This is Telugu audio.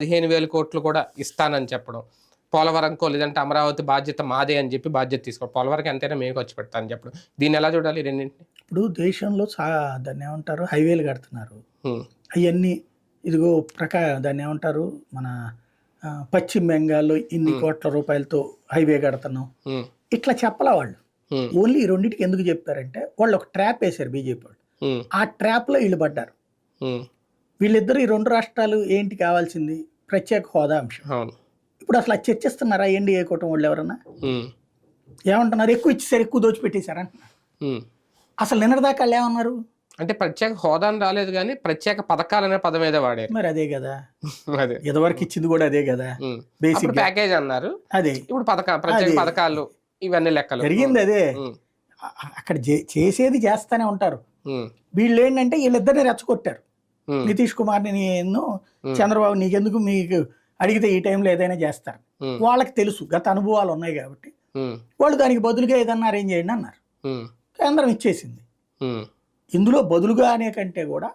15,000 కోట్లు కూడా ఇస్తానని చెప్పడం. పోలవరంకో లేదంటే అమరావతి బాధ్యత మాదే అని చెప్పి బాధ్యత తీసుకోవడం. పోలవరంకి ఎంతైనా మేము ఖర్చు పెడతా అని చెప్పడం. దీన్ని ఎలా చూడాలి రెండింటిని? ఇప్పుడు దేశంలో దాన్ని ఏమంటారు హైవేలు కడుతున్నారు. హ్మ్. అవన్నీ ఇదిగో దాన్ని ఏమంటారు మన పశ్చిమ బెంగాల్లో ఇన్ని కోట్ల రూపాయలతో హైవే కడుతున్నాం. ఇట్లా చెప్పలా వాళ్ళు. ఓన్లీ ఈ రెండింటికి ఎందుకు చెప్తారంటే వాళ్ళు ఒక ట్రాప్ వేశారు బీజేపీ వాళ్ళు. ఆ ట్రాప్ లో వీళ్ళు పడ్డారు. వీళ్ళిద్దరు ఈ రెండు రాష్ట్రాలు ఏంటి కావాల్సింది? ప్రత్యేక హోదా అంశం. ఇప్పుడు అసలు అది చర్చిస్తున్నారా ఎన్డీఏ కూటమి వాళ్ళు ఎవరన్నా? ఏమంటున్నారు? ఎక్కువ ఇచ్చేసారు, ఎక్కువ దోచిపెట్టేశారు అంటున్నారు. అసలు నిన్నటిదాకా వాళ్ళు ఏమన్నారు? అంటే ప్రత్యేక హోదా రాలేదు కానీ ప్రత్యేక పథకాలు అనే పదం ఏదో వాడారు. మరి అదే కదా, ఇదివరకు ఇచ్చింది కూడా అదే కదా. బేసిక్ ప్యాకేజ్ అన్నారు, అదే. ఇప్పుడు ప్రత్యేక పథకాలు ఇవన్నీ లెక్కలు జరిగింది అదే. అక్కడ చేసేది చేస్తానే ఉంటారు. వీళ్ళు ఏంటంటే వీళ్ళిద్దరిని రెచ్చగొట్టారు. నితీష్ కుమార్ని చంద్రబాబు నీకెందుకు, మీకు అడిగితే ఈ టైంలో ఏదైనా చేస్తారు. వాళ్ళకి తెలుసు, గత అనుభవాలు ఉన్నాయి కాబట్టి వాళ్ళు దానికి బదులుగా ఏదన్నా అరేంజ్ చేయండి అన్నారు. కేంద్రం ఇచ్చేసింది. ఇందులో బదులుగా అనే కంటే కూడా